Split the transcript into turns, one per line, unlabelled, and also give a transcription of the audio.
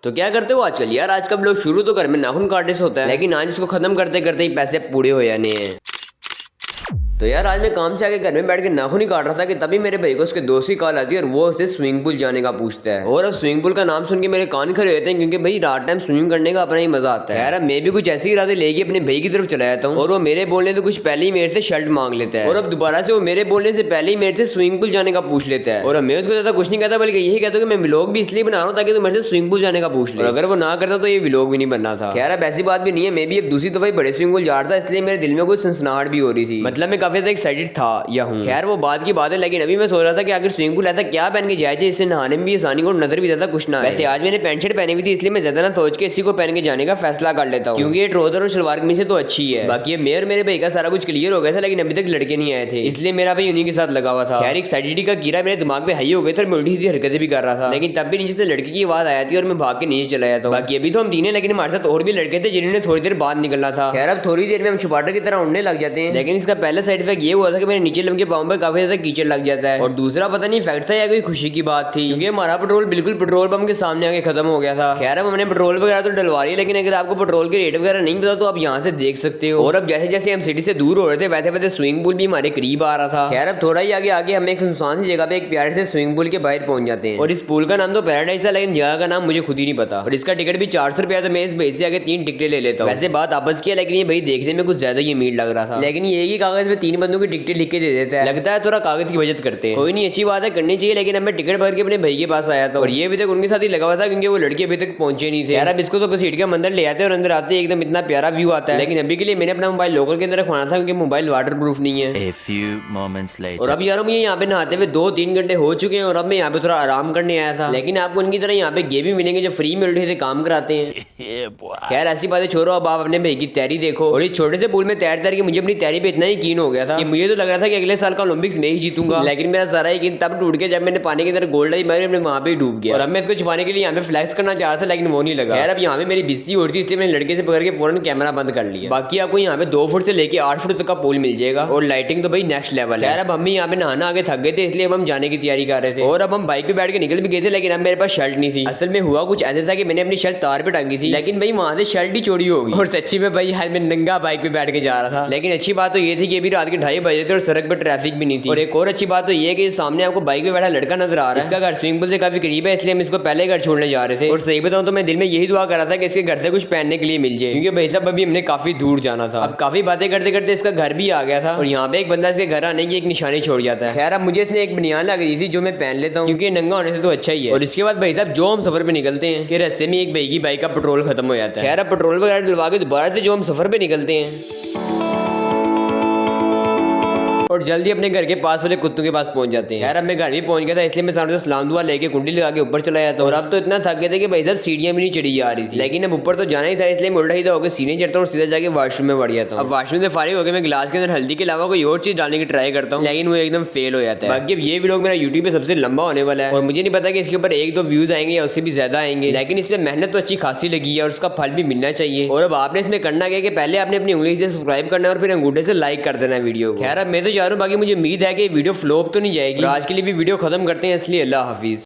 तो क्या करते हो आजकल यार? आजकल लोग शुरू तो घर में नाखून काटने से होता है, लेकिन आज इसको खत्म करते करते ही पैसे पूरे हो जाने हैं। तो यार आज मैं काम से आके घर में बैठ के नाखून ही काट रहा था कि तभी मेरे भाई को उसके दोस्त की कॉल आती है और वो उसे स्विमिंग पूल जाने का पूछता है। और अब स्विमिंग पूल का नाम सुन के मेरे कान खड़े होते हैं, क्योंकि भाई रात टाइम स्विमिंग करने का अपना ही मजा आता है। यार अब मैं भी कुछ ऐसे ही इरादे लेके अपने भाई की तरफ चला जाता हूँ और वो मेरे बोलने से कुछ पहले ही मेरे से शर्ट मांग लेता है। और अब दोबारा से वो मेरे बोलने से पहले ही मेरे से स्विमिंग पूल जाने का पूछ लेता है। और अब मैं उसको ज्यादा कुछ नहीं कहता, बल्कि यही कहता हूँ कि मैं व्लॉग भी इसलिए बना रहा हूँ ताकि तू मेरे से स्विमिंग पूल जाने का पूछ ले। और अगर वो ना करता तो ये व्लॉग भी नहीं बनना था। खैर अब ऐसी बात भी नहीं है, मैं भी अब दूसरी दफा बड़े स्विमिंग पूल जा रहा था, इसलिए मेरे दिल में कुछ सनसनाहट भी हो रही थी। मतलब मैं काफी ज्यादा एक्साइटेड था या हूँ। खैर वो बात की बात है, लेकिन अभी मैं सोच रहा था कि अगर स्विमिंग पूल ऐसा क्या पहन के जाए इससे नहाने में भी आसानी और नजर भी ज्यादा कुछ ना। वैसे आज मैंने पैंट शर्ट पहनी हुई थी, इसलिए मैं ज्यादा ना सोच के इसी को पहन के जाने का फैसला कर लेता हूँ, क्योंकि ये ट्राउजर और शलवार कमीज से तो अच्छी है। बाकी अब मेरे मेरे भाई का सारा कुछ क्लियर हो गया था, लेकिन अभी तक लड़के नहीं आए थे, इसलिए मेरा भाई उन्हीं के साथ लगा हुआ था। खैर एक्साइटेड का कीड़ा मेरे दिमाग में हाई हो गया था और मैं उल्टी सीधी हरकतें भी कर रहा था, लेकिन तब भी नीचे से लड़की की आवाज आई थी और मैं भाग के नीचे चला जाता हूँ। बाकी अभी तो हम तीन है, लेकिन हमारे साथ और भी लड़के थे जिन्होंने थोड़ी देर बाद निकलना था। खैर अब थोड़ी देर में हम छुपाटर की तरह उड़ने लग जाते हैं, लेकिन इसका पहला साइड इफेक्ट ये हुआ था कि मेरे नीचे लंबे पाँव पे काफी ज्यादा कीचड़ लग जाता है। और दूसरा पता नहीं फैक्ट था या कोई खुशी की बात थी, क्योंकि हमारा पेट्रोल बिल्कुल पेट्रोल पंप के सामने आके खत्म हो गया था। खैर अब हमने पेट्रोल वगैरह तो डलवा लिया, लेकिन अगर आपको पेट्रोल के रेट वगैरह नहीं पता तो आप यहाँ से देख सकते हो। और अब जैसे जैसे हम सिटी से दूर हो रहे थे वैसे वैसे स्विमिंग पूल भी हमारे करीब आ रहा था। खैर अब थोड़ा ही आगे आगे हम एक सुनसान सी जगह पे एक प्यारे से स्विमिंग पूल के बाहर पहुंच जाते हैं। और इस पूल का नाम तो पैराडाइज है, लेकिन जगह का नाम मुझे खुद ही नहीं पता। और इसका टिकट भी 400 रुपया, तो मैं इस भाई से आगे 3 टिकटें ले लेता हूँ। वैसे बात आपस की है, लेकिन ये भाई देखने में कुछ ज्यादा ही अमीर लग रहा था, लेकिन ये ही कागज में 3 बंदों की टिकटें लिख के दे देता है। लगता है थोड़ा कागज की बचत करते हैं। कोई नहीं, अच्छी बात है, करनी चाहिए। लेकिन अब मैं टिकट भर के अपने भाई के पास आया था और ये अभी तक उनके साथ ही लगा हुआ था, क्योंकि वो लड़के अभी तक पहुंचे नहीं थे। यार अब इसको तो घसीट के मंदिर ले आते हैं और अंदर आते ही एकदम इतना प्यारा व्यू आता है, लेकिन अभी के लिए मैंने अपना मोबाइल लॉकर के अंदर रखवाना था, क्योंकि मोबाइल वाटर प्रूफ नहीं है।
A few moments later.
और अब यार मुझे यहाँ पे नहाते हुए 2-3 घंटे हो चुके हैं और अब मैं यहाँ पे थोड़ा आराम करने आया था, लेकिन आपको उनकी तरह यहाँ पे गेम भी मिलेंगे जो फ्री मिल रहे थे, काम कराते हैं।
Yeah, boy.
खैर ऐसी बातें छोड़ो, अब आप अपने भाई की तैयारी देखो। और इस छोटे से पूल में तैर तैर के मुझे अपनी तैयारी पे इतना ही कीन हो गया था कि मुझे तो लग रहा था कि अगले साल का ओलंपिक्स में ही जीतूंगा, लेकिन मेरा सारा यकीन तब टूट गया जब मैंने पानी के अंदर गोल्ड आई मारी, मैं वहां पे डूब गया। और अब मैं इसको छुपाने के लिए यहाँ पे फ्लैक्स करना चाह रहा था, लेकिन वो नहीं लगा। यार अब यहाँ पे मेरी बेइज्जती हो रही थी, इसलिए मैंने लड़के से पकड़ के फौरन कैमरा बंद कर लिया। बाकी आपको यहाँ पे 2 फुट से लेके 8 फुट तक का पूल मिल जाएगा और लाइटिंग तो भाई नेक्स्ट लेवल है। यार अब हम यहाँ पे नहाना आगे थक गए थे, इसलिए अब हम जाने की तैयारी कर रहे थे। और अब हम बाइक पे बैठ के निकल भी गए थे, लेकिन अब मेरे पास शर्ट नहीं थी। असल में हुआ कुछ ऐसा था कि मैंने अपनी शर्ट तार पे टांगी थी, लेकिन भाई वहां से शर्ट ही चोरी हो गई। और सच्ची में भाई हाल में नंगा बाइक पे बैठ के जा रहा था। लेकिन अच्छी बात तो ये थी कि अभी रात के 2:30 बज रहे थे और सड़क पे ट्रैफिक भी नहीं थी। और एक और अच्छी बात तो ये कि सामने आपको बाइक पे बैठा लड़का नजर आ रहा है, इसका घर स्विमिंग पूल से काफी करीब है, इसलिए हम इसको पहले घर छोड़ने जा रहे थे। और सही बताऊं तो मैं दिल में यही दुआ कर रहा था कि इसके घर से कुछ पहनने के लिए मिल जाए, क्योंकि भाई साहब अभी हमने काफी दूर जाना था। अब काफी बातें करते करते इसका घर भी आ गया था और यहाँ पे एक बंदा इसके घर आने की एक निशानी छोड़ जाता है। खैर अब मुझे इसने एक बनियान लगा दी थी जो मैं पहन लेता हूँ, क्योंकि नंगा होने से तो अच्छा ही है। और इसके बाद भाई साहब जो हम सफर पे निकलते हैं कि रास्ते में एक भाई की बाइक का पेट्रोल खत्म हो जाता है। खैर अब पेट्रोल वगैरह डलवा के दोबारा से जो हम सफर पे निकलते हैं और जल्दी अपने घर के पास वाले कुत्तों के पास पहुंच जाते हैं। यार अब मैं घर भी पहुंच गया था, इसलिए मैं सामने से सलाम दुआ लेके कुंडी लगा के ऊपर चला जाता हूँ। और अब तो इतना थक गए थे कि भाई साहब सीढ़ियां भी नहीं चढ़ी जा रही थी, लेकिन अब ऊपर तो जाना ही था, इसलिए मैं उल्टा सीधा होकर सीढ़ी चढ़ता हूँ और सीधा जाके वॉशरूम में बढ़ जाता हूँ। अब वॉशरूम से फारिग होकर मैं गिलास के अंदर हल्दी के अलावा कोई और चीज डालने की ट्राई करता हूँ, लेकिन वो एकदम फेल हो जाता है। बाकी अब ये वीडियो मेरा यूट्यूब पे सबसे लंबा होने वाला है और मुझे नहीं पता कि इसके ऊपर 1-2 व्यूज आएंगे या उससे भी ज्यादा आएंगे, लेकिन इसमें मेहनत तो अच्छी खासी लगी है और उसका फल भी मिलना चाहिए। और अब आपने इसमें करना क्या कि पहले आपने अपनी उंगली से सब्सक्राइब करना है और फिर अंगूठे से लाइक कर देना वीडियो को। खैर अब मैं तो जा रहा हूँ, बाकी मुझे उम्मीद है कि वीडियो फ्लॉप तो नहीं जाएगी। आज के लिए भी वीडियो खत्म करते हैं, इसलिए अल्लाह हाफिज।